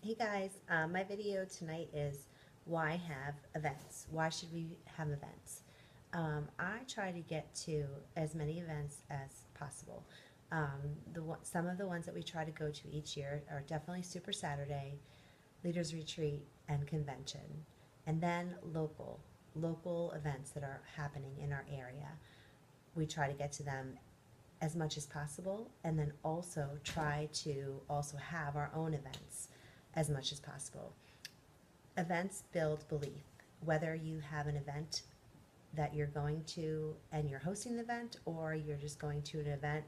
Hey guys, my video tonight is why have events? Why should we have events? I try to get to as many events as possible. Some of the ones that we try to go to each year are definitely Super Saturday, Leaders Retreat, and Convention, and then local events that are happening in our area. We try to get to them as much as possible, and then also try to also have our own events as much as possible. Events build belief. Whether you have an event that you're going to and you're hosting the event, or you're just going to an event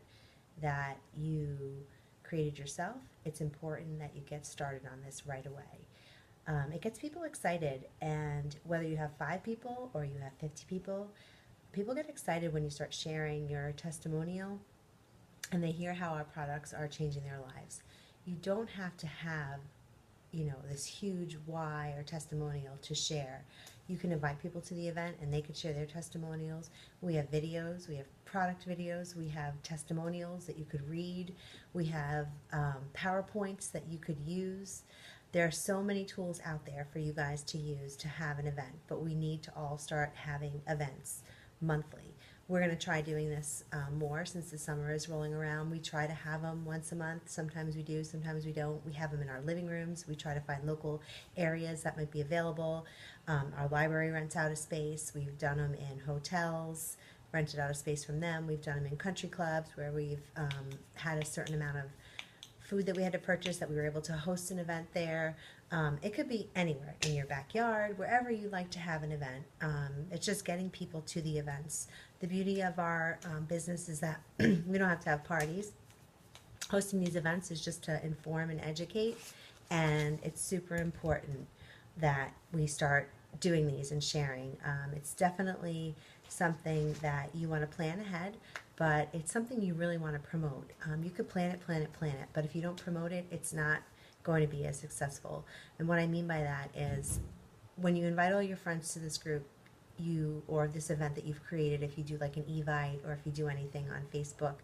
that you created yourself, it's important that you get started on this right away. It gets people excited, and whether you have 5 people or you have 50 people, people get excited when you start sharing your testimonial and they hear how our products are changing their lives. You don't have to have, this huge why or testimonial to share. You can invite people to the event and they could share their testimonials. We have videos, we have product videos, we have testimonials that you could read, we have PowerPoints that you could use. There are so many tools out there for you guys to use to have an event, but we need to all start having events monthly. We're going to try doing this more since the summer is rolling around. We try to have them once a month. Sometimes we do, sometimes we don't. We have them in our living rooms. We try to find local areas that might be available. Our library rents out a space. We've done them in hotels, rented out a space from them. We've done them in country clubs where we've had a certain amount of food that we had to purchase that we were able to host an event there. It could be anywhere, in your backyard, wherever you like to have an event. It's just getting people to the events. The beauty of our business is that we don't have to have parties. Hosting these events is just to inform and educate, and it's super important that we start doing these and sharing. It's definitely something that you want to plan ahead, but it's something you really want to promote. You could plan it, but if you don't promote it, it's not going to be as successful. And what I mean by that is when you invite all your friends to this group, or this event that you've created, if you do like an Evite or if you do anything on Facebook,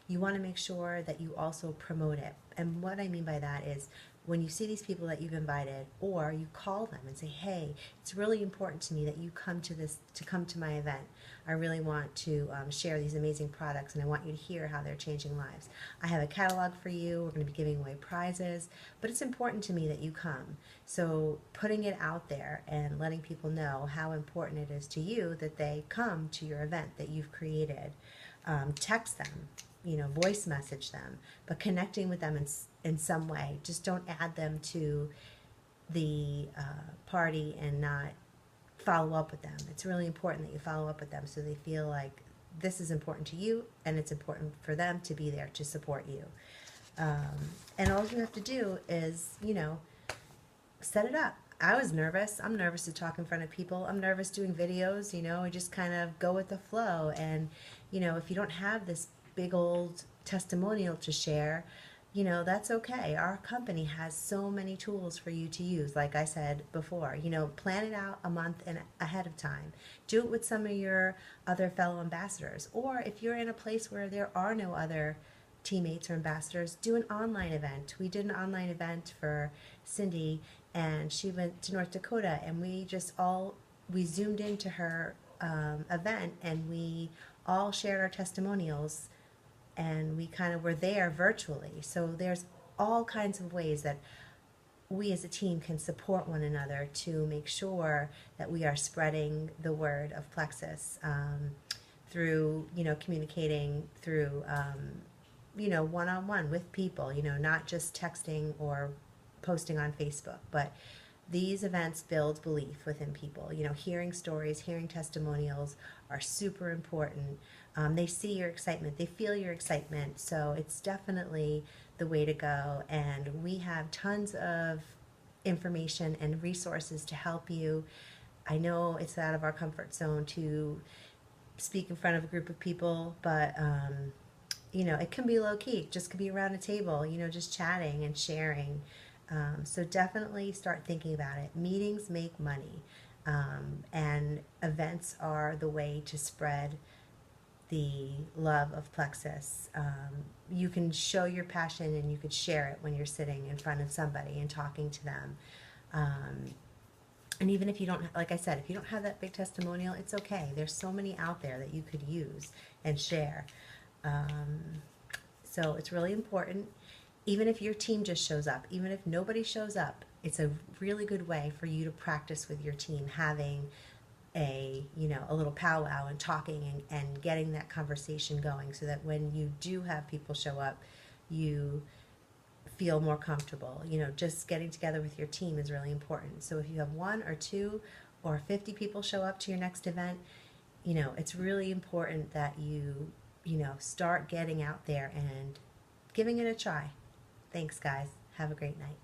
you want to make sure that you also promote it. And what I mean by that is when you see these people that you've invited, or you call them and say, hey, it's really important to me that you come to my event. I really want to share these amazing products, and I want you to hear how they're changing lives. I have a catalog for you. We're going to be giving away prizes, but it's important to me that you come. So putting it out there and letting people know how important it is to you that they come to your event that you've created. Text them, voice message them, but connecting with them in some way. Just don't add them to the party and not follow up with them. It's really important that you follow up with them so they feel like this is important to you and it's important for them to be there to support you. And all you have to do is, set it up. I was nervous. I'm nervous to talk in front of people. I'm nervous doing videos, I just kind of go with the flow. And, if you don't have this big old testimonial to share, that's okay. Our company has so many tools for you to use. Like I said before, plan it out a month ahead of time. Do it with some of your other fellow ambassadors. Or if you're in a place where there are no other teammates or ambassadors, do an online event. We did an online event for Cindy, and she went to North Dakota, and we zoomed into her event, and we all shared our testimonials, and we kind of were there virtually. So there's all kinds of ways that we as a team can support one another to make sure that we are spreading the word of Plexus through, communicating through, one-on-one with people, not just texting or posting on Facebook, but these events build belief within people. Hearing stories, hearing testimonials are super important. They see your excitement, they feel your excitement, so it's definitely the way to go. And we have tons of information and resources to help you. I know it's out of our comfort zone to speak in front of a group of people, but it can be low key. It just could be around a table, just chatting and sharing. So definitely start thinking about it. Meetings make money, and events are the way to spread the love of Plexus. You can show your passion and you could share it when you're sitting in front of somebody and talking to them. And even if you don't, like I said, if you don't have that big testimonial, it's okay. There's so many out there that you could use and share. So it's really important. Even if your team just shows up, even if nobody shows up, it's a really good way for you to practice with your team, having a little powwow and talking and getting that conversation going, so that when you do have people show up, you feel more comfortable. Just getting together with your team is really important. So if you have 1 or 2 or 50 people show up to your next event, it's really important that you start getting out there and giving it a try. Thanks, guys. Have a great night.